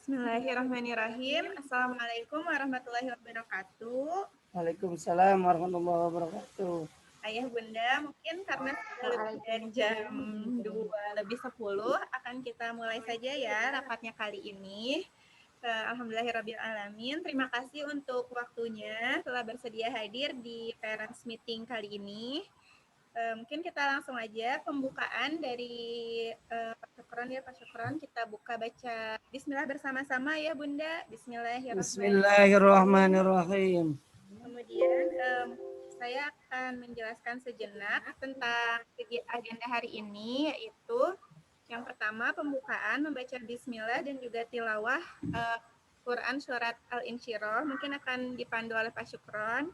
Bismillahirrahmanirrahim. Assalamualaikum warahmatullahi wabarakatuh. Waalaikumsalam warahmatullahi wabarakatuh. Ayah Bunda, mungkin karena sudah lebih dari jam 2:10 akan kita mulai saja ya rapatnya kali ini. Alhamdulillahirrabbilalamin. Terima kasih untuk waktunya telah bersedia hadir di Parents Meeting kali ini. Mungkin kita langsung aja pembukaan dari Pak Syukron ya, Pak Syukron. Kita buka baca Bismillah bersama-sama ya Bunda. Bismillahirrahmanirrahim. Bismillahirrahmanirrahim. Kemudian saya akan menjelaskan sejenak tentang agenda hari ini, yaitu yang pertama pembukaan membaca Bismillah dan juga tilawah Quran surat Al-Insyirah. Mungkin akan dipandu oleh Pak Syukron.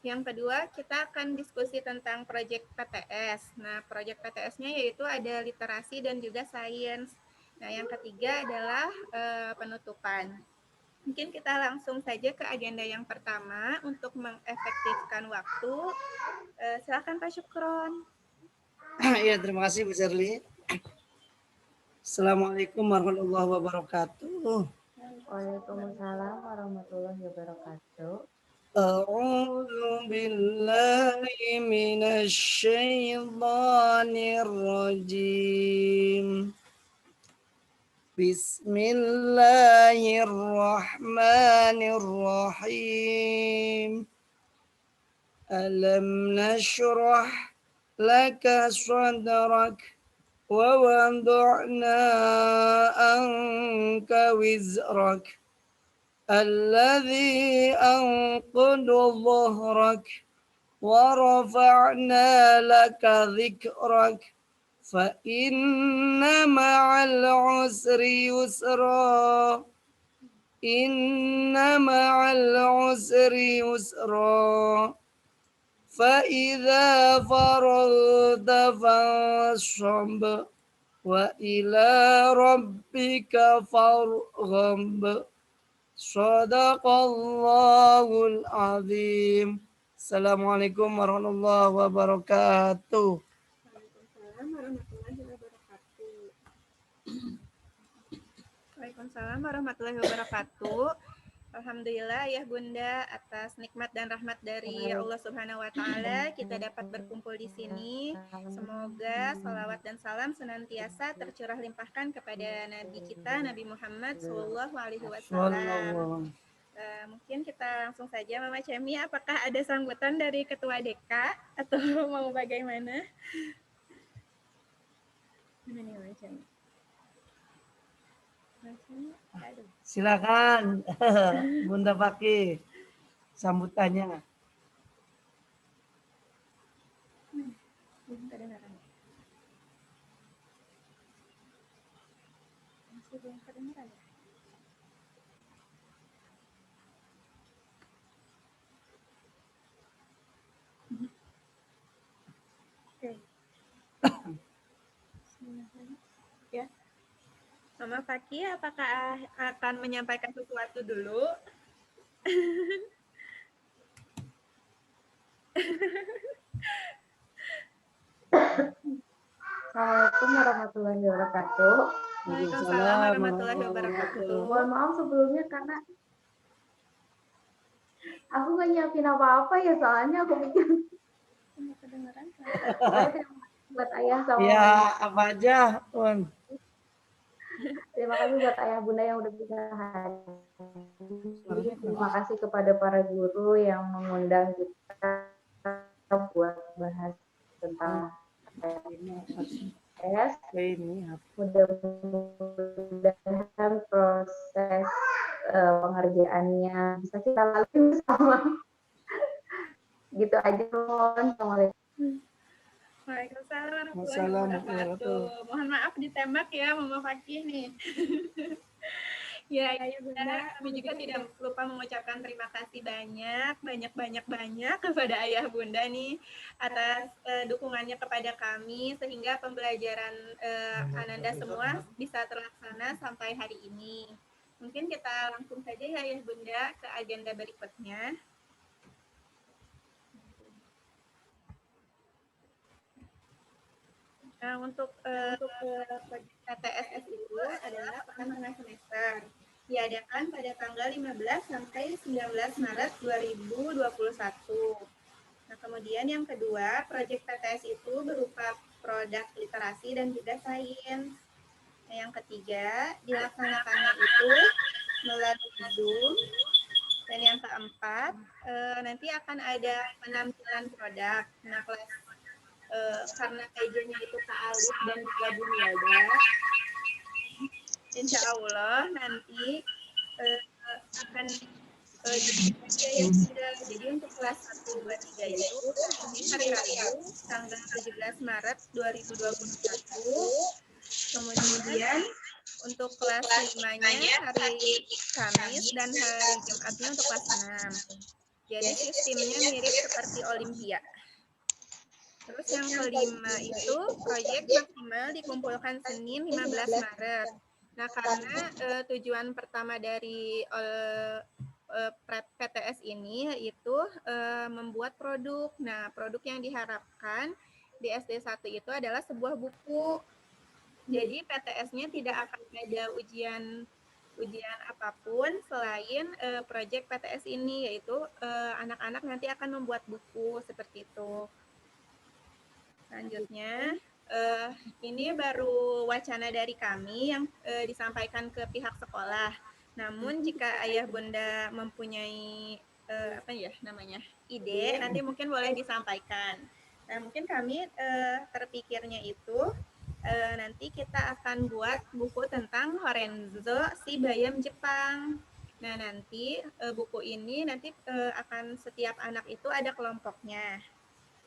Yang kedua, kita akan diskusi tentang proyek PTS. Nah, proyek PTS-nya yaitu ada literasi dan juga sains. Nah, yang ketiga adalah penutupan. Mungkin kita langsung saja ke agenda yang pertama untuk mengefektifkan waktu. Silakan Pak Syukron. Ya, terima kasih Bu Sherly. Assalamualaikum warahmatullahi wabarakatuh. Waalaikumsalam warahmatullahi wabarakatuh. A'udzu billahi minasy syaithanir rajim. Bismillahirrahmanirrahim. Alam nashrah laka sadrak wa wada'na anka wizrak alladhi anqadu dhahrak wa rafa'na laka dhikrak fa inna ma'al usri yusra inna ma'al usri yusra فإذا فرغت فانصب وإلى ربك فارغب صدق الله العظيم. Assalamualaikum warahmatullahi wabarakatuh. Waalaikumsalam warahmatullahi wabarakatuh. Waalaikumsalam warahmatullahi wabarakatuh. Alhamdulillah ya Bunda, atas nikmat dan rahmat dari Allah Subhanahu wa taala kita dapat berkumpul di sini. Semoga salawat dan salam senantiasa tercurah limpahkan kepada Nabi kita Nabi Muhammad Shallallahu alaihi wasallam. Mungkin kita langsung saja Mama Cemi, apakah ada sambutan dari Ketua DK atau mau bagaimana? Gimana Mama Cemi? Silakan Bunda Fakih sambutannya. Belum kedengaran. Masih belum kedengaran ya? Oke. Ya. Mama Fakih, apakah akan menyampaikan sesuatu dulu? Assalamualaikum warahmatullahi wabarakatuh. Waalaikumsalam warahmatullahi wabarakatuh. Mohon maaf sebelumnya karena aku nggak nyiapin apa-apa ya, soalnya aku pikir Kedengaran? buat ayah sama Ya, apa aja, Bun? terima kasih buat ayah bunda yang udah bisa hadir. Terima kasih kepada para guru yang mengundang kita buat bahas tentang tes. Mudah-mudahan proses pengerjaannya bisa kita lalui bersama. Gitu aja, Assalamualaikum. Waalaikumsalam warahmatullahi wabarakatuh. Mohon maaf ditembak ya Mama Fakih nih. Ya, Bunda, kami juga tidak lupa mengucapkan terima kasih banyak kepada Ayah Bunda nih atas dukungannya kepada kami sehingga pembelajaran Ananda semua bisa terlaksana sampai hari ini. Mungkin kita langsung saja ya Ayah Bunda ke agenda berikutnya. Nah, untuk PTSS itu adalah pekan tengah semester. diadakan pada tanggal 15 sampai 19 Maret 2021. Nah, kemudian yang kedua, proyek PTS itu berupa produk literasi dan juga sains. Nah, yang ketiga, dilaksanakannya itu melalui Zoom. Dan yang keempat, nanti akan ada penampilan produk. Nah, kelas karena PJ-nya itu Kak Alif dan juga Bu Milda, insya Allah nanti akan ya Bunda. Jadi untuk kelas 1, 2, 3 itu hari Rabu tanggal 17 Maret 2021. Kemudian untuk kelas 5-nya hari Kamis dan hari Jumatnya untuk kelas 6. Jadi sistemnya mirip seperti Olimpia. Terus yang kelima itu proyek maksimal dikumpulkan Senin 15 Maret. Nah, karena tujuan pertama dari PTS ini yaitu membuat produk. Nah, produk yang diharapkan di SD1 itu adalah sebuah buku. Jadi PTS-nya tidak akan ada ujian apapun selain proyek PTS ini, yaitu anak-anak nanti akan membuat buku seperti itu. Selanjutnya, ini baru wacana dari kami yang disampaikan ke pihak sekolah. Namun jika ayah bunda mempunyai ide, nanti mungkin boleh disampaikan. Nah, mungkin kami terpikirnya itu nanti kita akan buat buku tentang Horenzo si Bayam Jepang. Nah, nanti buku ini nanti akan setiap anak itu ada kelompoknya.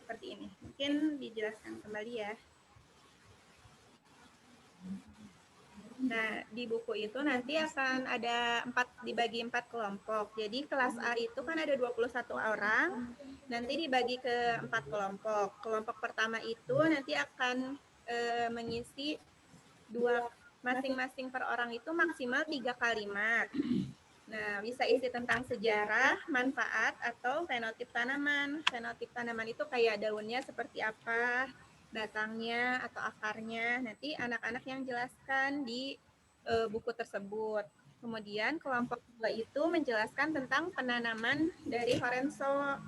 Seperti ini. Mungkin dijelaskan kembali ya. Nah, di buku itu nanti akan ada dibagi 4 kelompok. Jadi kelas A itu kan ada 21 orang, nanti dibagi ke 4 kelompok. Kelompok pertama itu nanti akan mengisi masing-masing per orang itu maksimal 3 kalimat. Nah, bisa isi tentang sejarah, manfaat, atau fenotip tanaman. Fenotip tanaman itu kayak daunnya seperti apa, batangnya, atau akarnya. Nanti anak-anak yang jelaskan di buku tersebut. Kemudian kelompok 2 itu menjelaskan tentang penanaman dari Horenzo.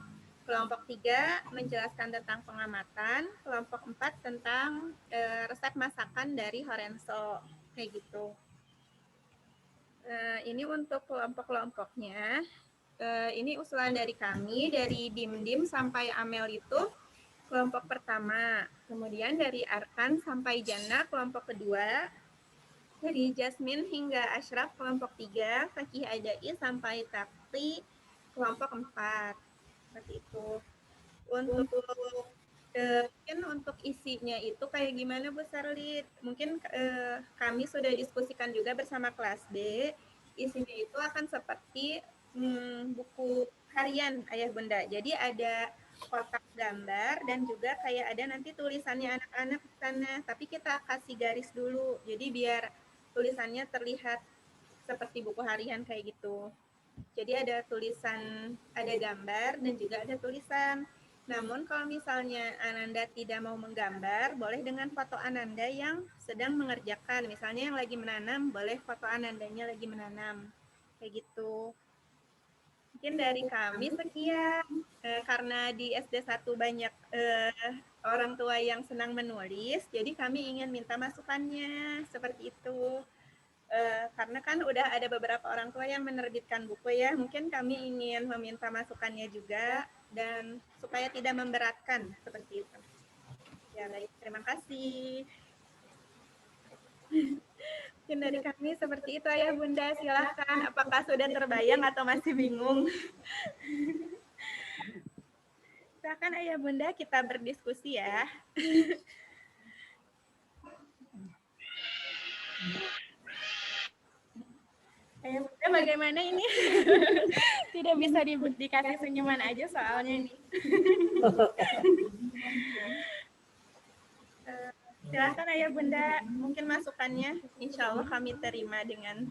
Kelompok 3 menjelaskan tentang pengamatan. Kelompok 4 tentang resep masakan dari Horenzo. Kayak gitu. Ini untuk kelompok-kelompoknya. Ini usulan dari kami, dari Dim-Dim sampai Amel itu kelompok pertama. Kemudian dari Arkan sampai Jana kelompok kedua. Dari Jasmine hingga Ashraf kelompok 3. Fakih Adai sampai Takti kelompok 4. Seperti itu. Mungkin untuk isinya itu kayak gimana Bu Sarlit? Mungkin kami sudah diskusikan juga bersama kelas B. Isinya itu akan seperti buku harian Ayah Bunda. Jadi ada kotak gambar dan juga kayak ada nanti tulisannya anak-anak di sana. Tapi kita kasih garis dulu. Jadi biar tulisannya terlihat seperti buku harian kayak gitu. Jadi ada tulisan, ada gambar dan juga ada tulisan. Namun kalau misalnya Ananda tidak mau menggambar, boleh dengan foto Ananda yang sedang mengerjakan. Misalnya yang lagi menanam, boleh foto Anandanya lagi menanam. Kayak gitu. Mungkin dari kami sekian. Karena di SD1 banyak orang tua yang senang menulis, jadi kami ingin minta masukannya. Seperti itu. Karena kan udah ada beberapa orang tua yang menerbitkan buku ya, mungkin kami ingin meminta masukannya juga dan supaya tidak memberatkan seperti itu. Ya baik, terima kasih. Mungkin dari kami seperti itu Ayah Bunda, silahkan apakah sudah terbayang atau masih bingung? Silahkan Ayah Bunda kita berdiskusi ya. Ayah Bunda bagaimana ini? Tidak bisa dikasih senyuman aja soalnya nih. Silakan Ayah Bunda, mungkin masukannya insya Allah kami terima dengan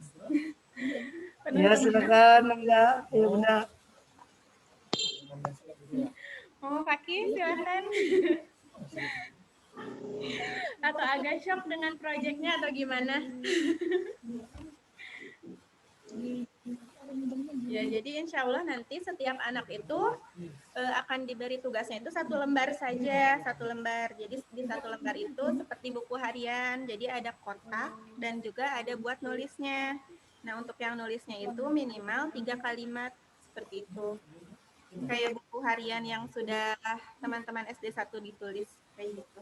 Ya silakan enggak, ya Bunda. Oh Fakih silakan. Atau agak shock dengan proyeknya atau gimana? Ya, jadi insya Allah nanti setiap anak itu akan diberi tugasnya itu 1 lembar saja, 1 lembar. Jadi di 1 lembar itu seperti buku harian, jadi ada kotak dan juga ada buat nulisnya. Nah, untuk yang nulisnya itu minimal 3 kalimat seperti itu. Kayak buku harian yang sudah teman-teman SD 1 ditulis kayak gitu.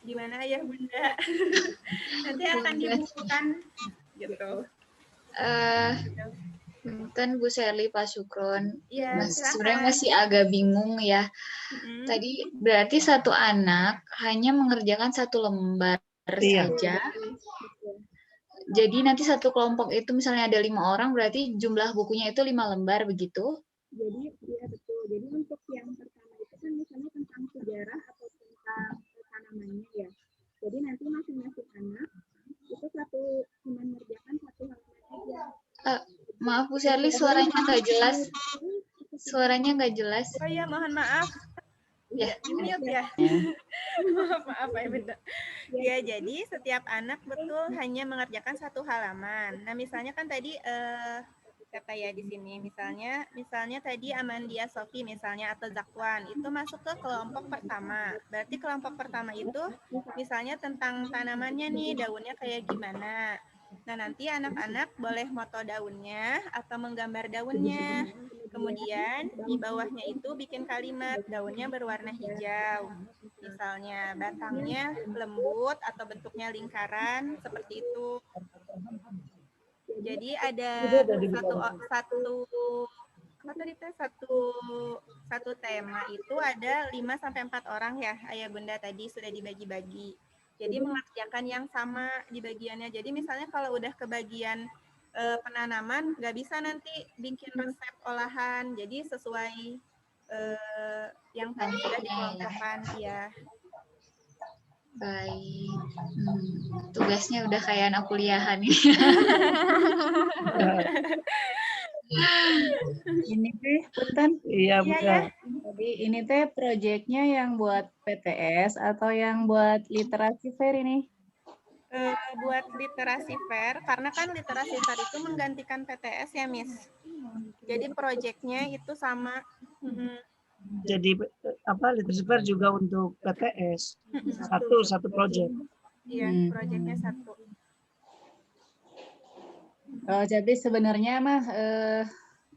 Gimana ya Bunda? Nanti akan dibukukan gitu. Kan Bu Sherly, Pak Syukron, Iya, sebenarnya silakan. masih agak bingung ya. Tadi berarti satu anak hanya mengerjakan 1 lembar Iya. saja. Jadi nanti satu kelompok itu misalnya ada 5 orang, berarti jumlah bukunya itu 5 lembar begitu? Jadi iya betul. Jadi untuk yang pertama itu kan misalnya tentang sejarah atau tentang tanamannya ya. Jadi nanti masing-masing anak itu cuma mengerjakan 1 halaman aja. Maaf Bu Sherly, suaranya nggak jelas. Suaranya nggak jelas. Oh iya, mohon maaf. Ya, Mute ya. Maaf ya Bunda. Ya, jadi setiap anak betul hanya mengerjakan 1 halaman. Nah, misalnya kan tadi kata ya di sini misalnya tadi Amandia Sofi misalnya atau Zakwan itu masuk ke kelompok pertama. Berarti kelompok pertama itu misalnya tentang tanamannya nih, daunnya kayak gimana. Nah, nanti anak-anak boleh moto daunnya atau menggambar daunnya. Kemudian di bawahnya itu bikin kalimat daunnya berwarna hijau. Misalnya batangnya lembut atau bentuknya lingkaran seperti itu. Jadi ada satu tema itu ada 5 sampai 4 orang ya, Ayah Bunda tadi sudah dibagi-bagi. Jadi mengerjakan yang sama di bagiannya. Jadi misalnya kalau udah kebagian penanaman, nggak bisa nanti bikin resep olahan. Jadi sesuai yang tadi sudah dikelompokkan, ya. Baik. Tugasnya udah kayak anak kuliahan nih. Ini teh, Punten. Iya, Bunda. Jadi ini teh proyeknya yang buat PTS atau yang buat literasi fair ini? Buat literasi fair, karena kan literasi fair itu menggantikan PTS ya, Miss. Jadi proyeknya itu sama. Jadi literasi fair juga untuk PTS. Satu proyek. Iya, proyeknya 1. Jadi sebenarnya mah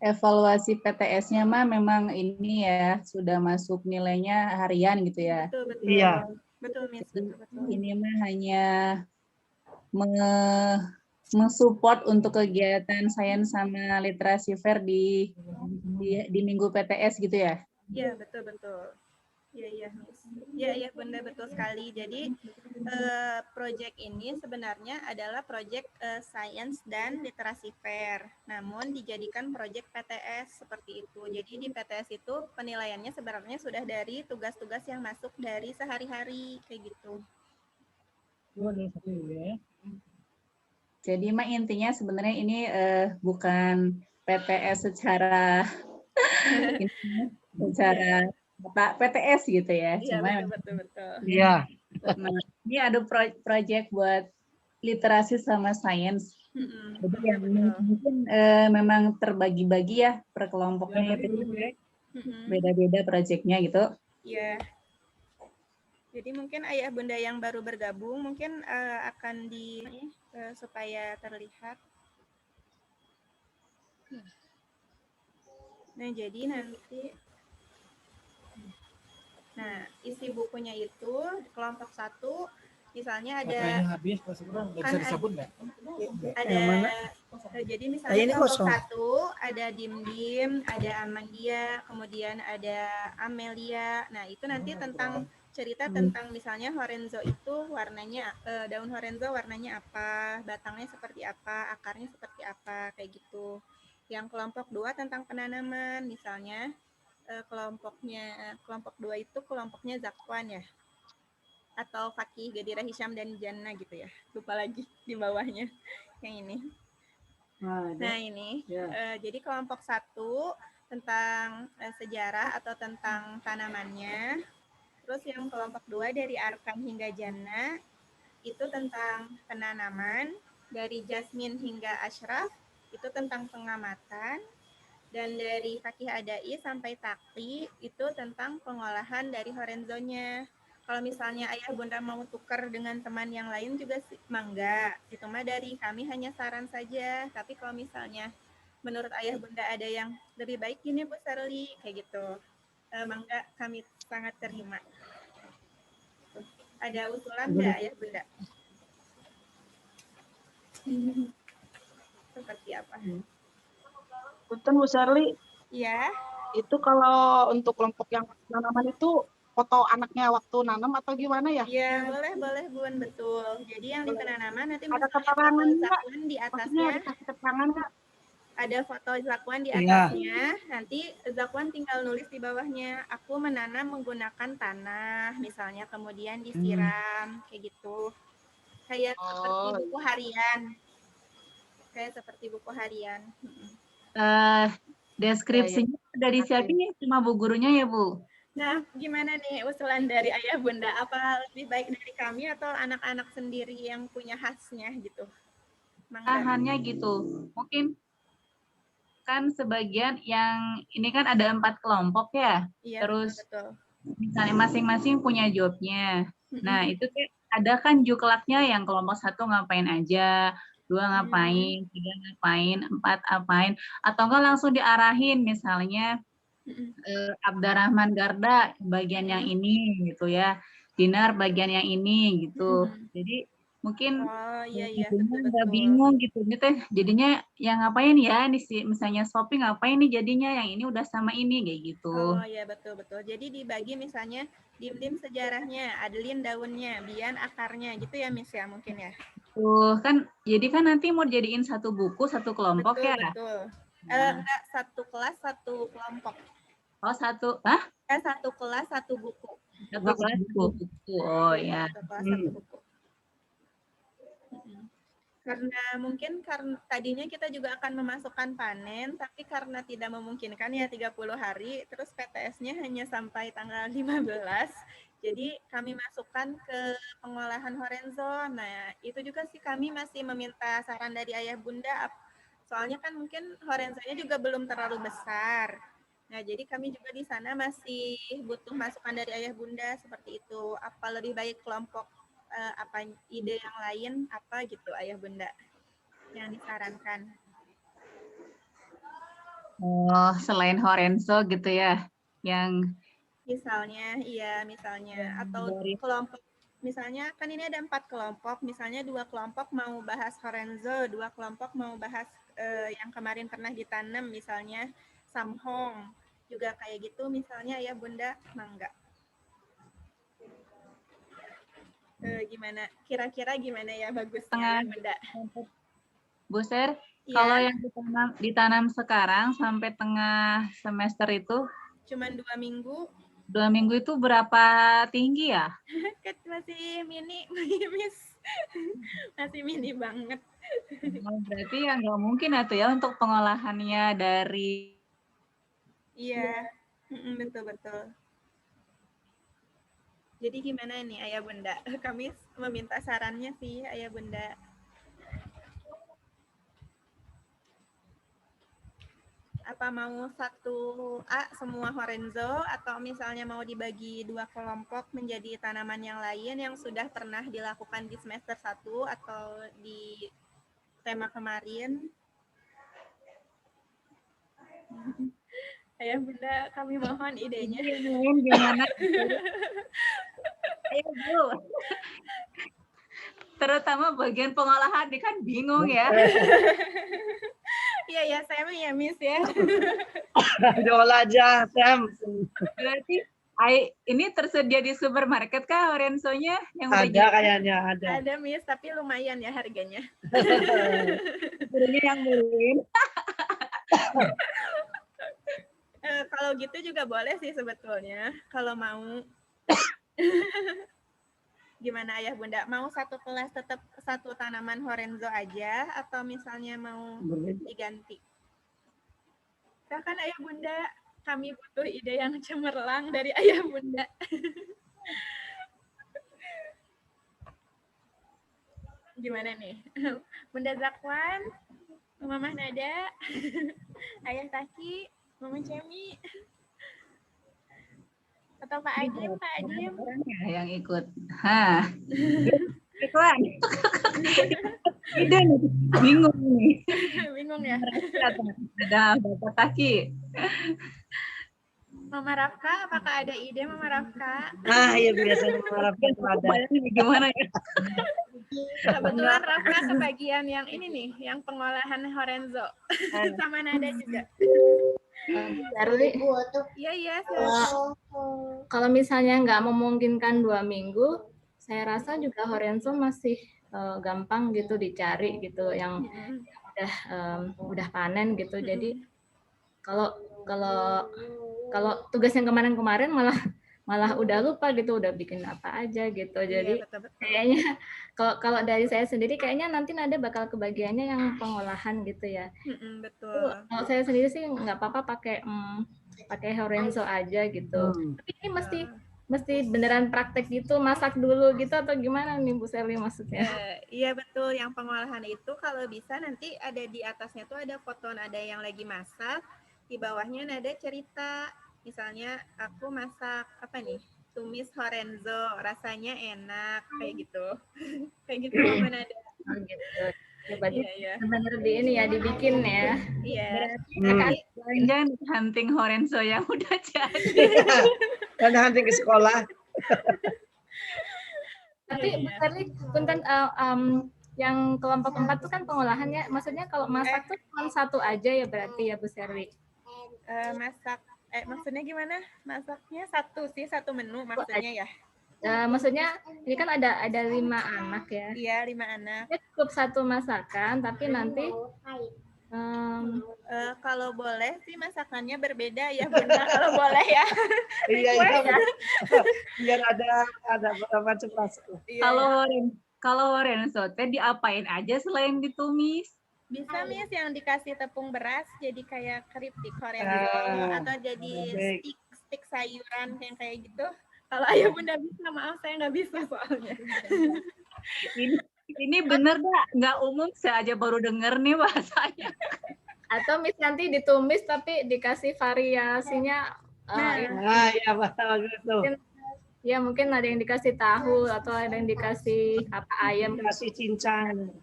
evaluasi PTS-nya mah memang ini ya sudah masuk nilainya harian gitu ya. Betul. Iya. Betul, Miss. Betul. Ini mah hanya mensupport untuk kegiatan sains sama literasi fair di minggu PTS gitu ya. Iya, betul. Iya, Miss. Iya, Bunda, betul sekali. Jadi proyek ini sebenarnya adalah proyek sains dan literasi fair. Namun dijadikan proyek PTS seperti itu. Jadi di PTS itu penilaiannya sebenarnya sudah dari tugas-tugas yang masuk dari sehari-hari kayak gitu. Jadi mah intinya sebenarnya ini bukan PTS secara PTS gitu ya. Iya, Cuma betul. Iya. nah, ini ada proyek buat literasi sama sains. Jadi yang mungkin memang terbagi-bagi ya per kelompoknya itu beda-beda proyeknya gitu. Iya. Jadi mungkin ayah bunda yang baru bergabung mungkin akan supaya terlihat. Nah, jadi nanti isi bukunya itu kelompok 1 misalnya ada habis kan ada jadi misalnya kelompok 1 ada Dim-Dim, ada Amandia, kemudian ada Amelia. Nah, itu nanti tentang cerita tentang misalnya Horenzo itu warnanya daun Horenzo warnanya apa, batangnya seperti apa, akarnya seperti apa, kayak gitu. Yang kelompok 2 tentang penanaman, misalnya kelompok 2 itu kelompoknya Zakwan ya, atau Fakih, Gadira, Hisham, dan Jannah gitu ya, lupa lagi di bawahnya yang ini. Nah ini jadi kelompok 1 tentang sejarah atau tentang tanamannya. Terus yang kelompok 2 dari Arkan hingga Jannah itu tentang penanaman. dari Jasmine hingga Ashraf itu tentang pengamatan, dan dari Fakih Adai sampai Takti itu tentang pengolahan dari horenzonya. Kalau misalnya ayah bunda mau tukar dengan teman yang lain juga mangga, itu mah dari kami hanya saran saja. Tapi kalau misalnya menurut ayah bunda ada yang lebih baik gini Bu Sarli, kayak gitu, mangga kami sangat terima. Ada usulan nggak ayah bunda? Seperti apa? Punten Bu Sherly, Ya, itu kalau untuk kelompok yang tanaman itu foto anaknya waktu nanam atau gimana ya? ya boleh Bun, betul. Jadi yang di penanaman nanti Ada misalnya keterangan foto nggak? zakwan di Maksudnya atasnya, dikasih keterangan nggak? ada foto zakwan di Iya. atasnya, nanti zakwan tinggal nulis di bawahnya, aku menanam menggunakan tanah, misalnya, kemudian disiram, kayak gitu. Kayak seperti buku harian. Kayak seperti buku harian. Deskripsinya udah disiapin cuma Bu gurunya ya Bu? Nah, gimana nih usulan dari ayah bunda? Apa lebih baik dari kami atau anak-anak sendiri yang punya khasnya gitu? Mangga. Tahannya gitu. Mungkin kan sebagian yang ini kan ada 4 kelompok ya. Iya, Terus betul. misalnya masing-masing punya jobnya. Nah, itu kayak ada kan juklaknya yang kelompok 1 ngapain aja, 2 ngapain, 3 ngapain, 4 apain, atau enggak langsung diarahin misalnya Abdarrahman Garda bagian yang ini gitu ya, Dinar bagian yang ini gitu. Jadi mungkin Iya, nggak betul. bingung gitu jadinya yang ngapain ya ini sih misalnya shopping ngapain nih jadinya yang ini udah sama ini kayak gitu. Oh iya, betul. Jadi dibagi misalnya Dim-Dim sejarahnya, Adeline daunnya, Bian akarnya gitu ya Miss ya mungkin ya. Tuh kan jadi kan nanti mau jadiin satu buku satu kelompok Betul, ya. betul. Nah. Enggak, satu kelas satu kelompok. Oh satu Satu kelas satu buku. Satu kelas buku. Oh ya. Satu kelas satu buku. Karena mungkin tadinya kita juga akan memasukkan panen, tapi karena tidak memungkinkan ya 30 hari, terus PTS-nya hanya sampai tanggal 15, jadi kami masukkan ke pengolahan horenzo. Nah, itu juga sih kami masih meminta saran dari ayah bunda, soalnya kan mungkin horenzonya juga belum terlalu besar. Nah, jadi kami juga di sana masih butuh masukan dari ayah bunda seperti itu. Apa lebih baik kelompok apa ide yang lain apa gitu ayah bunda yang disarankan? Oh, selain horenzo gitu ya, yang misalnya atau kelompok misalnya kan ini ada 4 kelompok, misalnya 2 kelompok mau bahas horenzo, 2 kelompok mau bahas yang kemarin pernah ditanam misalnya samhong juga kayak gitu misalnya ya bunda, mangga. Gimana kira-kira gimana ya bagusnya ya bunda? Bu Ser, kalau yang ditanam sekarang sampai tengah semester itu cuman 2 minggu. 2 minggu itu berapa tinggi ya? Masih mini, Miss. Masih mini banget. Berarti ya nggak mungkin atau ya untuk pengolahannya dari. Iya, betul. Jadi gimana nih ayah bunda? Kami meminta sarannya sih ayah bunda. Apa mau 1A semua horenzo atau misalnya mau dibagi 2 kelompok menjadi tanaman yang lain yang sudah pernah dilakukan di semester 1 atau di tema kemarin? Ayah bunda, kami mohon idenya. Gimana? Ayo Bu. Terutama bagian pengolahan ini kan bingung ya. Iya, Sam ya Miss ya. Diolah aja, Sam. Berarti ini tersedia di supermarket kah horenzonya? Yang ada kayaknya ada. Ada Miss, tapi lumayan ya harganya. Gurunya yang beliin. Kalau gitu juga boleh sih sebetulnya, kalau mau. Gimana ayah bunda? Mau 1 kelas tetap 1 tanaman horenzo aja atau misalnya mau diganti? Silakan ayah bunda, kami butuh ide yang cemerlang dari ayah bunda. Gimana nih? Bunda Zakwan, Mama Nada, Ayah Taki, Mama Cemi, atau Pak Adim, Pak Adim. Orang ya yang ikut. Hah. Iklan. Ide nih, bingung nih. Bingung ya? Ada Bapak Taki. Mama Rafka, apakah ada ide Mama Rafka? Nah, ya biasanya mengharapkan ada. Bayangin gimana ya? Kebetulan Rafka kebagian yang ini nih, yang pengolahan Horenzo. Sama Nada juga. Charlie, Iya, iya. kalau misalnya nggak memungkinkan 2 minggu, saya rasa juga Horenzo masih gampang gitu dicari gitu, yang udah panen gitu. Jadi kalau tugas yang kemarin-kemarin malah udah lupa gitu, udah bikin apa aja gitu. Jadi Iya, betul. kayaknya kalau dari saya sendiri kayaknya nanti Nada bakal kebagiannya yang pengolahan gitu ya. Betul. Kalau saya sendiri sih nggak apa-apa pakai Horenzo aja gitu. Tapi ini mesti beneran praktek gitu, masak dulu gitu atau gimana nih Bu Selly maksudnya? Iya betul, yang pengolahan itu kalau bisa nanti ada di atasnya tuh ada foto Nada yang lagi masak, di bawahnya Nada cerita, misalnya aku masak apa nih, tumis Horenzo, rasanya enak, kayak gitu. Kayak gitu Mama Nada. Oh, gitu. Ya, berarti Iya. benar di ini ya, dibikin ya. Iya. Jangan hunting Horenzo yang udah jadi. Karena nanti ke sekolah. Tapi Bu Selly, punten yang kelompok 4 itu kan pengolahannya, maksudnya kalau masak tuh cuma satu aja ya berarti ya Bu Selly? Masak, maksudnya gimana? Masaknya satu menu maksudnya ya? Maksudnya ini kan ada 5 anak ya. Iya, 5 anak. Cukup satu masakan, tapi nanti kalau boleh sih masakannya berbeda ya Bunda, kalau boleh ya. Iya, biar ada macam masak. Kalau Horenzo teh diapain aja selain ditumis? Bisa Miss yang dikasih tepung beras jadi kayak keripik Horenzo atau jadi stick sayuran yang kayak gitu. Kalau Ayah Bunda bisa, maaf saya nggak bisa soalnya. Ini bener nggak umum, saya aja baru denger nih bahasanya. Atau Miss nanti ditumis tapi dikasih variasinya. Ya bagus tuh. Ya mungkin ada yang dikasih tahu atau ada yang dikasih ayam. Dikasih cincang.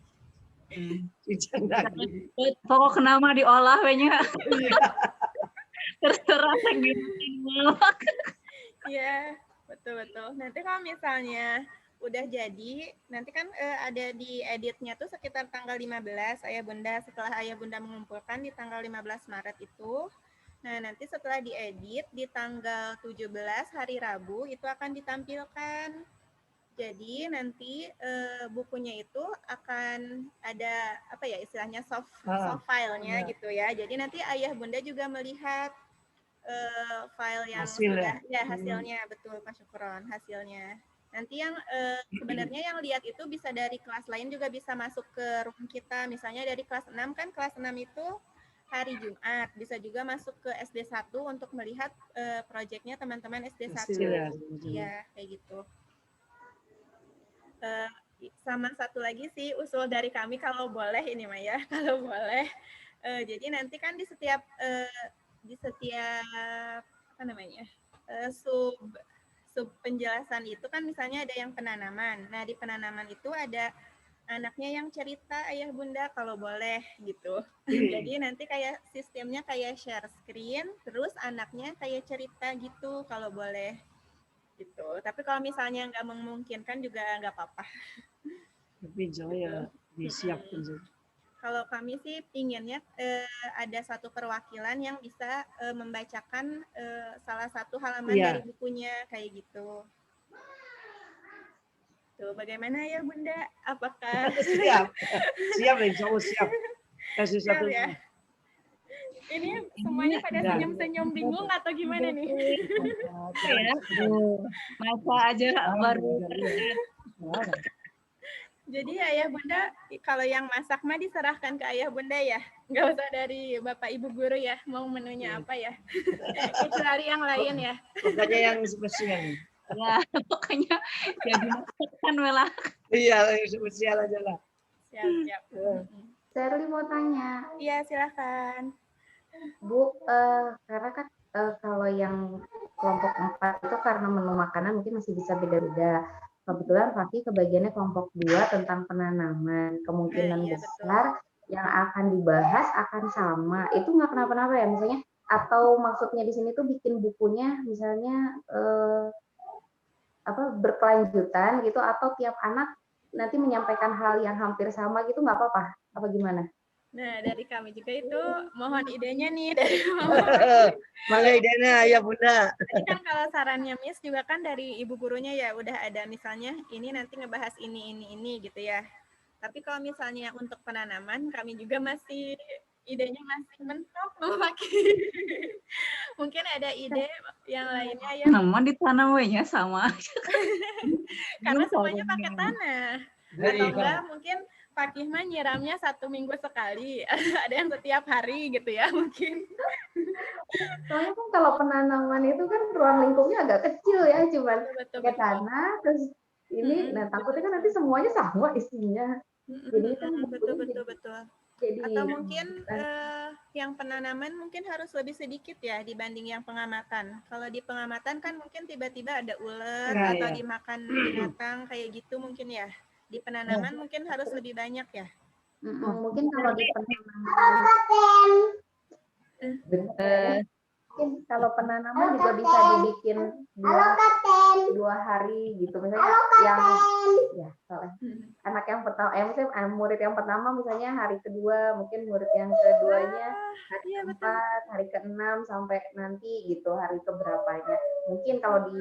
Cincang daging. Pokok nama diolah wenya. Terserah gitu. Iya, betul. Nanti kalau misalnya udah jadi, nanti kan ada di editnya tuh sekitar tanggal 15 Ayah Bunda, setelah Ayah Bunda mengumpulkan di tanggal 15 Maret itu. Nah, nanti setelah diedit di tanggal 17 hari Rabu itu akan ditampilkan. Jadi nanti bukunya itu akan ada apa ya istilahnya soft file-nya gitu ya. Jadi nanti Ayah Bunda juga melihat file yang sudah hasilnya, betul Pak Syukron, hasilnya. Nanti yang sebenarnya yang lihat itu bisa dari kelas lain juga bisa masuk ke room kita. Misalnya dari kelas 6 kan kelas 6 itu hari Jumat, bisa juga masuk ke SD 1 untuk melihat proyeknya teman-teman SD 1. Iya, kayak gitu. Sama satu lagi sih usul dari kami kalau boleh ini Maya, kalau boleh. Jadi nanti kan di setiap apa namanya? Sub penjelasan itu kan misalnya ada yang penanaman. Nah, di penanaman itu ada anaknya yang cerita Ayah Bunda kalau boleh gitu. Jadi nanti kayak sistemnya kayak share screen, terus anaknya kayak cerita gitu kalau boleh gitu. Tapi kalau misalnya nggak memungkinkan juga nggak apa-apa. Tapi ya disiapkan juga. Kalau kami sih inginnya ada satu perwakilan yang bisa membacakan salah satu halaman dari bukunya kayak gitu. Tuh, bagaimana ya Bunda? Apakah siap Insya Allah siap. Kasih satu ya? Ini semuanya pada senyum-senyum bingung atau gimana nih? Masa aja baru. Jadi Ayah Bunda, kalau yang masak mah diserahkan ke Ayah Bunda ya? Nggak usah dari Bapak Ibu Guru ya, mau menunya apa ya? Kecuali yang lain ya? Pokoknya yang spesial. Ya, pokoknya jadi masakan lah. Iya, yang spesial aja lah. Siap. Shirley mau tanya, Iya, silakan. Bu, karena kan kalau yang kelompok 4 itu karena menu makanan mungkin masih bisa beda-beda. Kebetulan Fakih kebagiannya kelompok 2 tentang penanaman. Kemungkinan Iya, besar yang akan dibahas akan sama. Itu nggak kenapa-napa ya misalnya? Atau maksudnya di sini tuh bikin bukunya misalnya berkelanjutan gitu, atau tiap anak nanti menyampaikan hal yang hampir sama gitu, nggak apa-apa? Apa gimana? Nah, dari kami juga itu mohon idenya nih dari Mangga idenya ya Bunda. Tadi kan kalau sarannya Miss juga kan dari ibu gurunya ya udah ada misalnya ini nanti ngebahas ini gitu ya. Tapi kalau misalnya untuk penanaman kami juga masih idenya masih mentok memakai. Mungkin ada ide yang lainnya ya. Namun ditanam we-nya sama. Karena semuanya pakai tanah. Atau enggak mungkin Fakih mah nyiramnya 1 minggu sekali. Ada yang setiap hari gitu ya mungkin. Soalnya kan kalau penanaman itu kan ruang lingkupnya agak kecil ya, cuman Betul. pakai tanah terus ini, nah takutnya kan nanti semuanya sama isinya. Jadi kan Betul. Jadi, atau mungkin yang penanaman mungkin harus lebih sedikit ya dibanding yang pengamatan. Kalau di pengamatan kan mungkin tiba-tiba ada ular atau dimakan binatang kayak gitu mungkin ya. Di penanaman mungkin harus lebih banyak ya. mungkin kalau di mungkin kalau penanaman juga bisa dibikin 2 hari gitu, misalnya yang anak yang pertama, misalnya murid yang pertama misalnya hari kedua, mungkin murid yang keduanya hari keempat, hari ke-6 sampai nanti gitu hari keberapanya. Mungkin kalau di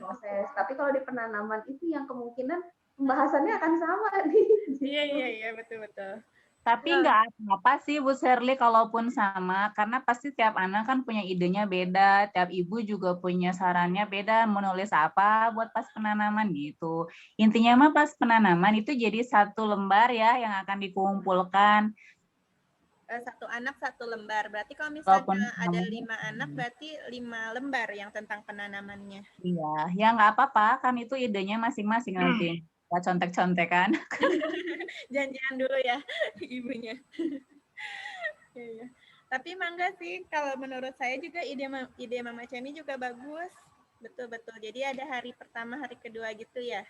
proses, tapi kalau di penanaman itu yang kemungkinan pembahasannya akan sama nih. Iya, betul. Tapi nggak apa-apa sih Bu Shirley kalaupun sama, karena pasti tiap anak kan punya idenya beda, tiap ibu juga punya sarannya beda, menulis apa buat pas penanaman gitu. Intinya mah pas penanaman itu jadi 1 lembar ya yang akan dikumpulkan. 1 anak 1 lembar. Berarti kalau misalnya ada 5 anak berarti 5 lembar yang tentang penanamannya. Iya, ya nggak apa-apa, kan itu idenya masing-masing nanti. Ya contek-contekan. Janjian dulu ya ibunya. Iya. Tapi mangga sih kalau menurut saya juga ide Mama Cemi juga bagus. Betul. Jadi ada hari pertama, hari kedua gitu ya.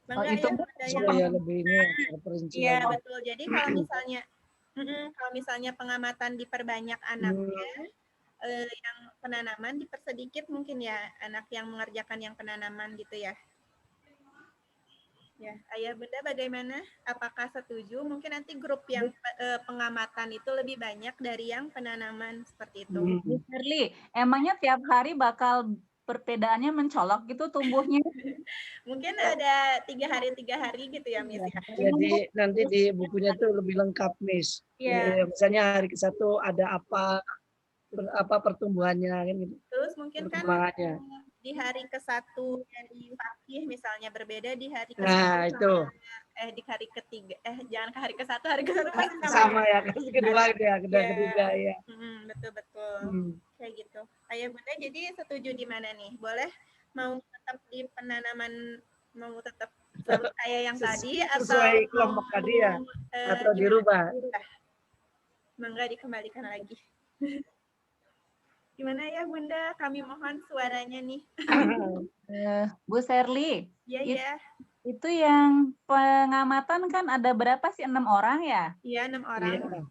Mangga itu supaya lebih ini perincian. Iya, betul. Jadi kalau misalnya pengamatan diperbanyak anaknya, yang penanaman dipersedikit mungkin ya anak yang mengerjakan yang penanaman gitu ya. Ya, Ayah Bunda bagaimana? Apakah setuju? Mungkin nanti grup yang pengamatan itu lebih banyak dari yang penanaman seperti itu. Bu Shirley, emangnya tiap hari bakal perbedaannya mencolok gitu tumbuhnya? Mungkin ada 3 hari gitu ya, Miss. Jadi nanti di bukunya tuh lebih lengkap, Miss. Iya. Misalnya hari ke-1 ada apa pertumbuhannya kan gitu. Terus mungkin kan di hari ke-1 dari Fakih misalnya berbeda di hari ke-1. Nah, itu. Di hari ke-3. Jangan ke hari ke-1, hari ke-1 pasti sama ya. Kedua ya, ketiga ya. Betul. Kayak gitu. Ayah Bunda jadi setuju di mana nih? Boleh mau tetap di penanaman, mau tetap kayak yang tadi atau sesuai kelompok tadi ya? Atau dirubah? Mangga dikembalikan lagi. Gimana ya Bunda? Kami mohon suaranya nih. Bu Shirley. Iya. Itu yang pengamatan kan ada berapa sih? 6 orang ya? Iya, 6 orang. Iya.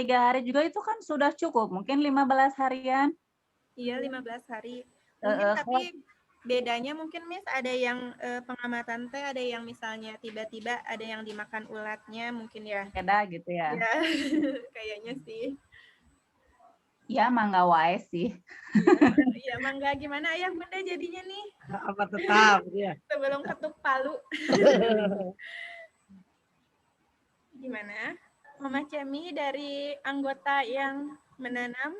3 hari juga itu kan sudah cukup. Mungkin 15 harian. Iya, 15 hari. Mungkin tapi bedanya mungkin Miss ada yang pengamatan teh, ada yang misalnya tiba-tiba ada yang dimakan ulatnya mungkin ya. Beda gitu ya. Ya, kayaknya sih. Ya, mangga wae sih. Iya, mangga gimana Ayah Bunda jadinya nih? Apa tetap ya? Sebelum ketuk palu. Gimana? Mama Cemi dari anggota yang menanam.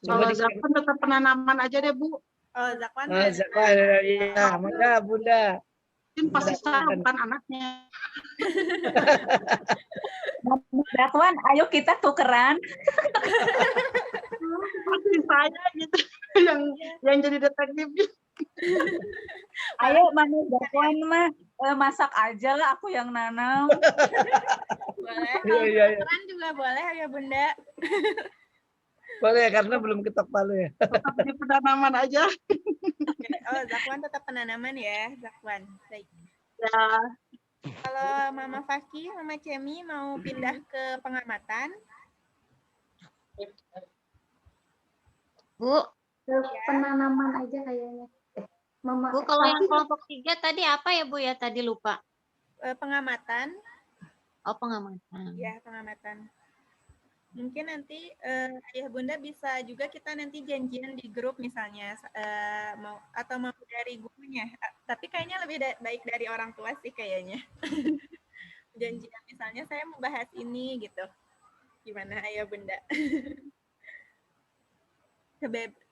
Kalau Zakwan tetap penanaman aja deh, Bu. Oh, Zakwan. Zakwan, ya. Mangga Bunda. Mungkin pasti saya bukan anaknya. Zakwan, ayo kita tukeran. Pasti saya gitu yang jadi detektif. Ayo Mama Zakwan mah masak aja lah, aku yang nanam. Boleh, Iya, kalau iya, iya. tukeran juga boleh ya Bunda. Boleh karena belum ketok palu ya. Tetap di penanaman aja. Oke. Oh, Zakwan tetap penanaman ya, Zakwan. Baik. Ya, Kalau Mama Faki, Mama Cemi mau pindah ke pengamatan, Bu, Ke penanaman aja kayaknya. Mama, Bu, kalau yang Faki, kelompok 3 tadi apa ya Bu ya? Tadi lupa. pengamatan, Oh, pengamatan. ya pengamatan. Mungkin nanti Ayah Bunda bisa juga kita nanti janjian di grup misalnya mau atau mau dari gurunya. Tapi kayaknya lebih baik dari orang tua sih kayaknya. Janjian misalnya saya mau bahas ini gitu. Gimana Ayah Bunda?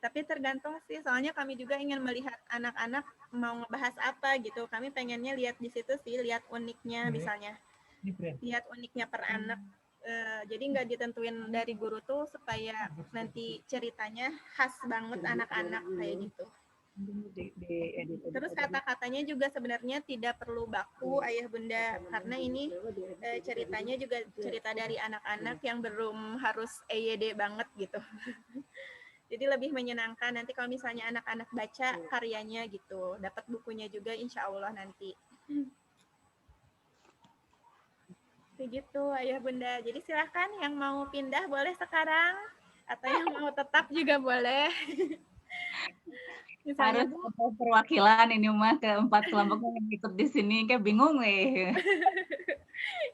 Tapi tergantung sih, soalnya kami juga ingin melihat anak-anak mau ngebahas apa gitu. Kami pengennya lihat di situ sih, lihat uniknya misalnya. Lihat uniknya per anak. Jadi nggak ditentuin dari guru tuh supaya nanti ceritanya khas banget anak-anak kayak gitu. Terus kata-katanya juga sebenarnya tidak perlu baku Ayah Bunda, karena ini ceritanya juga cerita dari anak-anak yang belum harus EYD banget gitu. Jadi lebih menyenangkan nanti kalau misalnya anak-anak baca karyanya gitu, dapat bukunya juga insya Allah nanti. Begitu Ayah Bunda. Jadi silahkan yang mau pindah boleh sekarang, atau yang mau tetap juga boleh. Misalnya Harus ada perwakilan ini mah ke 4 kelompok yang ikut di sini, kayak bingung iya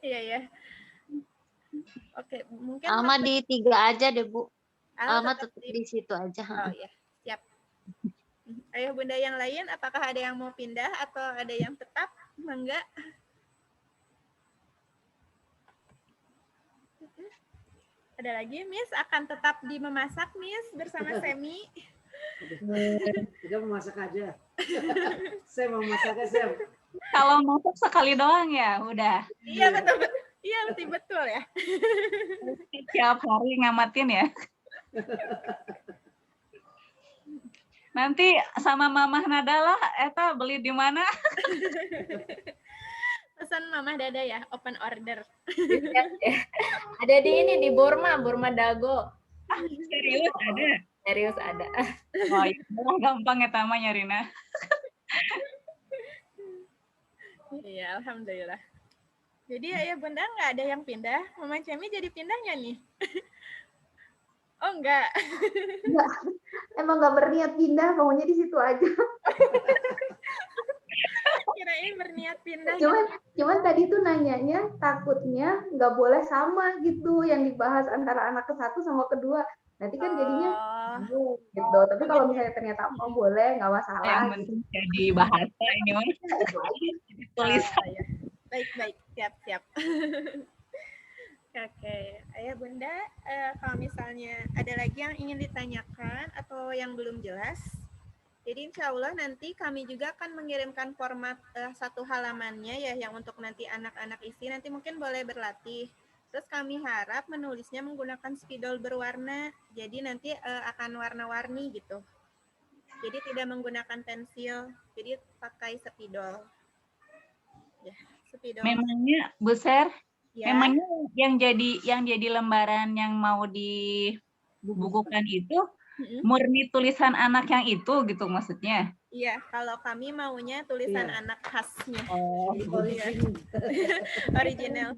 ya. Oke, mungkin Alma di 3 aja deh Bu. Alma tetap di di situ aja. Oh ya, siap. Ayah Bunda yang lain, apakah ada yang mau pindah atau ada yang tetap? Enggak. Ada lagi, Miss akan tetap di memasak, Miss, bersama Semi. Kita memasak aja. Saya mau masaknya, Sam. Kalau masak sekali doang ya, udah. Iya, betul. Iya, betul ya. Tiap hari ngamatin ya. Nanti sama Mamah Nada lah, Eta beli di mana? Pesan Mamah Dada ya, open order. Ada di ini, di Burma Dago. Serius ada? Serius ada. Oh iya, gampang ya Tama nyarina. Iya, Alhamdulillah. Jadi Ayah Bunda nggak ada yang pindah, Mama Cemi jadi pindah nggak nih? Oh enggak. enggak. Emang nggak berniat pindah, maunya di situ aja. Kirain berniat pindah. Cuman tadi tuh nanyanya takutnya nggak boleh sama gitu yang dibahas antara anak ke-1 sama kedua. Nanti kan jadinya gitu. Tapi kalau misalnya ternyata boleh, nggak masalah. Yang penting jadi bahasa ini mah. Tulisan. Baik, siap. Oke, Ayah Bunda, kalau misalnya ada lagi yang ingin ditanyakan atau yang belum jelas, jadi insya Allah nanti kami juga akan mengirimkan format 1 halamannya ya, yang untuk nanti anak-anak isi, nanti mungkin boleh berlatih. Terus kami harap menulisnya menggunakan spidol berwarna, jadi nanti akan warna-warni gitu. Jadi tidak menggunakan pensil, jadi pakai spidol. Ya, spidol. Memangnya, Bu Ser, ya. Memangnya yang jadi lembaran yang mau dibukukan itu murni tulisan anak yang itu gitu maksudnya? Iya, kalau kami maunya tulisan anak khasnya. Oh, original.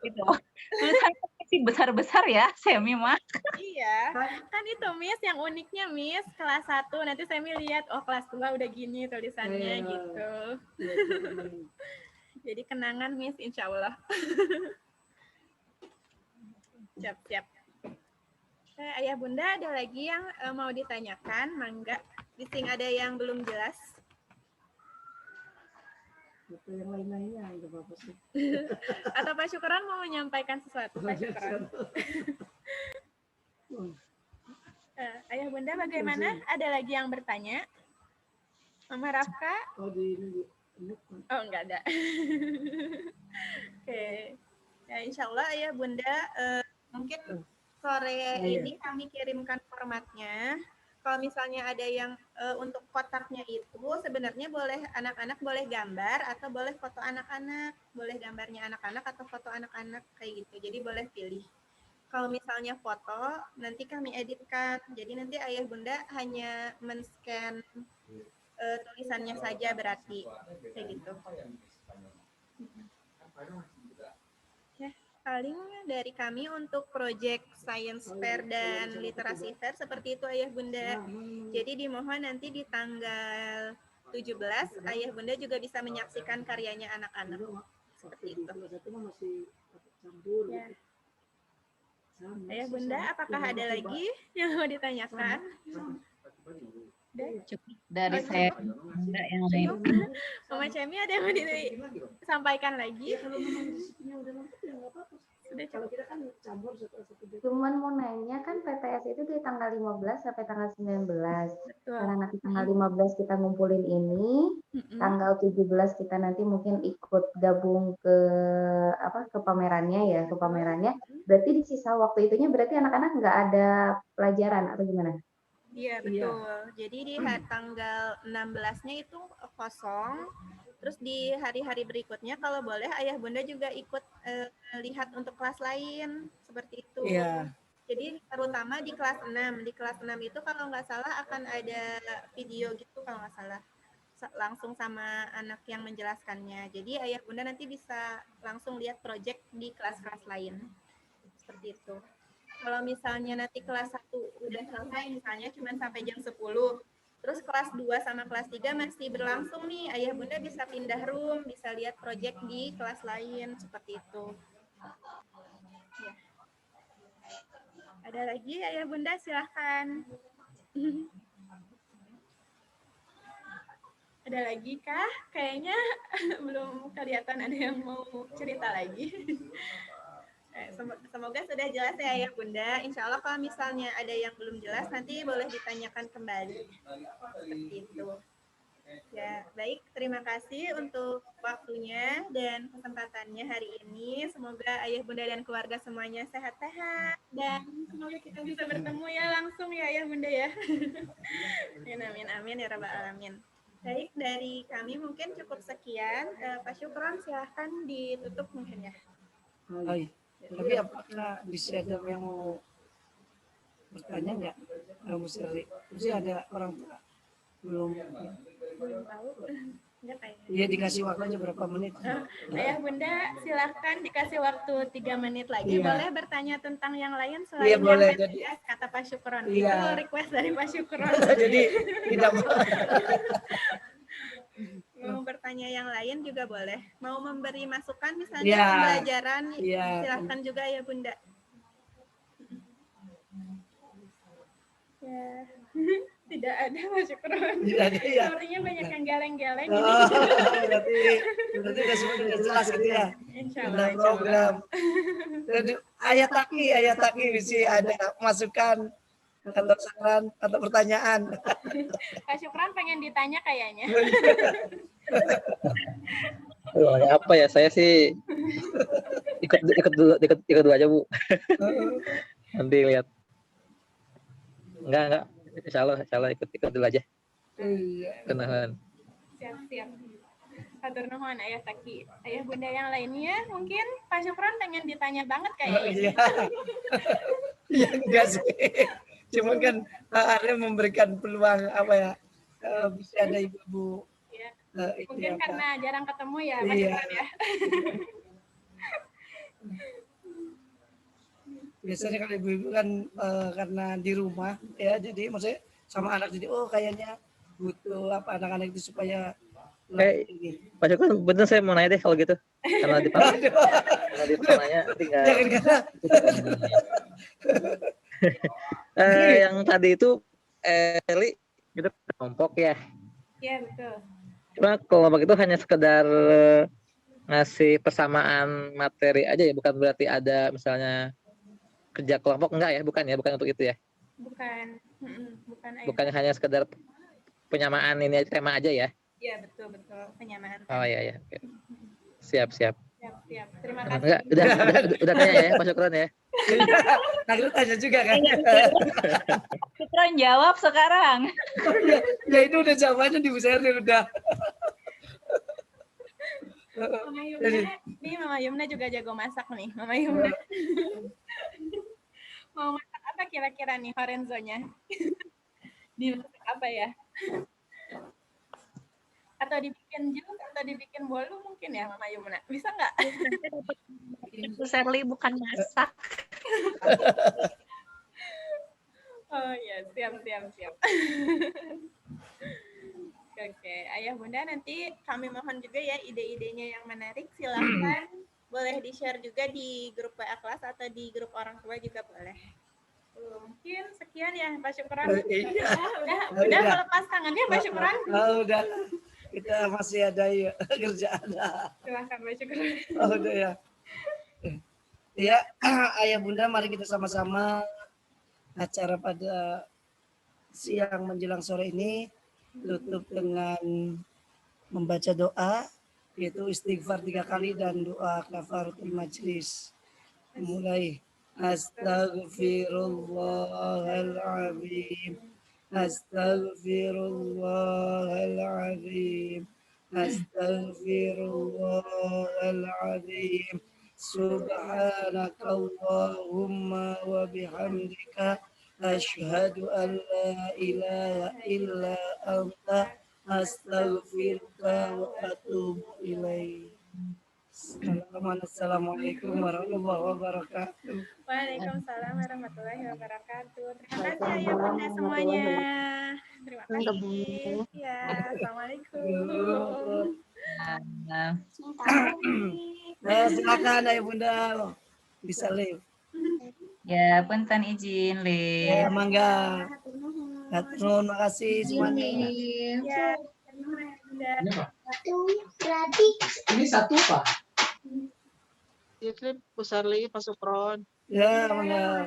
Gitu. Tulisannya masih besar-besar ya, Semi mah. Iya, kan itu Miss yang uniknya Miss kelas 1 nanti Semi lihat oh kelas 2 udah gini tulisannya gitu. Jadi kenangan Miss insya Allah. Siap. Ayah Bunda ada lagi yang mau ditanyakan? Mangga. Bising ada yang belum jelas? Yang lain-lainnya nggak apa-apa sih. Atau Pak Syukron mau menyampaikan sesuatu? Pak Syukron. Ayah Bunda bagaimana? Ada lagi yang bertanya? Mama Rafka? Oh enggak ada. Oke. Ya, insya Allah Ayah Bunda mungkin sore ini kami kirimkan formatnya. kalau misalnya ada yang untuk kotaknya itu sebenarnya boleh anak-anak boleh gambar atau boleh foto anak-anak, boleh gambarnya anak-anak atau foto anak-anak kayak gitu. Jadi boleh pilih. Kalau misalnya foto, nanti kami editkan. Jadi nanti ayah bunda hanya men-scan tulisannya saja berarti kayak gitu. Ya, paling dari kami untuk proyek Science Fair dan Literasi Fair seperti itu ayah bunda. Jadi dimohon nanti di tanggal 17 ayah bunda juga bisa menyaksikan karyanya anak-anak. Seperti itu. Ya. Ayah bunda, apakah ada lagi yang mau ditanyakan? Cukup dari saya, enggak yang lain. Mama Cemi ada yang mau disampaikan lagi? Sudah cukup. Cuman mau nanya kan PTS itu di tanggal 15 sampai tanggal 19. Betul. Karena nanti tanggal 15 kita ngumpulin ini, tanggal 17 kita nanti mungkin ikut gabung ke ke pamerannya. Berarti di sisa waktu itunya berarti anak-anak nggak ada pelajaran atau gimana? Iya, betul. Jadi di tanggal 16-nya itu kosong. Terus di hari-hari berikutnya kalau boleh ayah bunda juga ikut lihat untuk kelas lain seperti itu. Iya. Jadi terutama di kelas 6. Di kelas 6 itu kalau nggak salah akan ada video gitu kalau nggak salah. Langsung sama anak yang menjelaskannya. Jadi ayah bunda nanti bisa langsung lihat proyek di kelas-kelas lain. Seperti itu. Kalau misalnya nanti kelas 1 udah selesai misalnya cuma sampai jam 10. Terus kelas 2 sama kelas 3 masih berlangsung nih. Ayah bunda bisa pindah room, bisa lihat proyek di kelas lain seperti itu. Ya. Ada lagi ayah bunda silahkan. Ada lagi kah? Kayaknya belum kelihatan ada yang mau cerita lagi. Semoga sudah jelas ya ayah bunda. Insya Allah kalau misalnya ada yang belum jelas nanti boleh ditanyakan kembali. Seperti itu. Ya, baik. Terima kasih untuk waktunya dan kesempatannya hari ini. Semoga ayah bunda dan keluarga semuanya sehat-sehat dan semoga kita bisa bertemu ya langsung ya ayah bunda ya. Amin amin ya rabbal alamin. Baik, dari kami mungkin cukup sekian. Pak Syukron silahkan ditutup mungkin ya. Hai. Tapi apakah bisa ada yang mau bertanya nggak? Mesti ada orang tua belum tahu. Enggak kayaknya. Iya dikasih waktu aja berapa menit. Ayah bunda silahkan dikasih waktu 3 menit lagi. Iya. Boleh bertanya tentang yang lain selain Iya, boleh. yang PTS, kata Pak Syukron. Iya. Itu request dari Pak Syukron. Jadi tidak mau bertanya yang lain juga boleh. Mau memberi masukan misalnya Iya. pembelajaran, Iya. silahkan juga ya bunda. Ya. Tidak ada Pak Syukron. Tidak ada ya. Sepertinya banyak yang geleng-geleng. Oh, berarti sudah jelas gitu ya. Insya Tentang Allah. program. Jadi, ayat taki mesti ada masukan atau saran atau pertanyaan. Pak Syukron pengen ditanya kayaknya. Apa ya, saya sih ikut dulu aja Bu. Nanti lihat. Enggak. Insya Allah ikut dulu aja. Iya. Kenalan. Siap. Hatur nuhun ayah taki. Ayah bunda yang lainnya mungkin Pak Syukron pengen ditanya banget kayaknya. Iya. Iya enggak sih. Cuman kan ada memberikan peluang bisa ada ibu-ibu. Ya. Itu Mungkin apa? karena jarang ketemu ya Pak Iya. Syukron ya. Biasanya kalau ibu-ibu kan karena di rumah ya, jadi maksudnya sama anak jadi kayaknya butuh anak-anak itu supaya Pak Syukron, bener saya mau nanya deh kalau gitu. Karena di nanya tinggal. Yang tadi itu Eli itu kelompok ya. Iya betul. Cuma kelompok itu hanya sekedar ngasih persamaan materi aja ya, bukan berarti ada misalnya kerja kelompok enggak ya, bukan untuk itu ya. Bukan. Bukan hanya sekedar penyamaan ini tema aja ya. Iya betul penyamaan. Oh iya. Oke. Siap. Siap. Terima kasih. Enggak, udah tanya ya Pak Syukron ya. Nah, lu tanya juga kan? Fitron jawab sekarang. Ya itu udah jawabannya di Bu Serdi udah. Mama Yumna, nih Mama Yumna juga jago masak nih, Mama Yumna. Mau masak apa kira-kira nih Horenzonya? Dimasak apa ya? Atau dibikin jus atau dibikin bolu mungkin ya Mama Yumna? Bisa nggak? Bu Serli bukan masak. Oh ya, siap. Oke, Ayah Bunda nanti kami mohon juga ya ide-idenya yang menarik. Silahkan boleh di-share juga di grup WA kelas atau di grup orang tua juga boleh. Mungkin sekian ya Pak Syukron. Udah melepas tangannya Pak Syukron. Udah. Kita masih ada ya kerjaan. Silahkan Pak Syukron. Udah ya. Ya, Ayah Bunda, mari kita sama-sama acara pada siang menjelang sore ini tutup dengan membaca doa, yaitu istighfar 3 kali dan doa kafaratul majlis. Mulai. Astaghfirullahaladzim. Astaghfirullahaladzim. Astaghfirullahaladzim. Subhanakallahumma wa bihamdika asyhadu an la ilaha illa anta astaghfiruka wa atubu ilaik. Assalamualaikum warahmatullahi wabarakatuh. Waalaikumsalam warahmatullahi wabarakatuh. Terima kasih Ayah Bunda semuanya. Terima kasih. Ya, Assalamualaikum. Silakan Ayah Bunda, bisa live. Ya, punten izin, Le. Ya, mangga. Terima kasih semuanya. Ya, Ini satu Pak. Iya, Bu Serli, Pak Supron. Ya, mangga.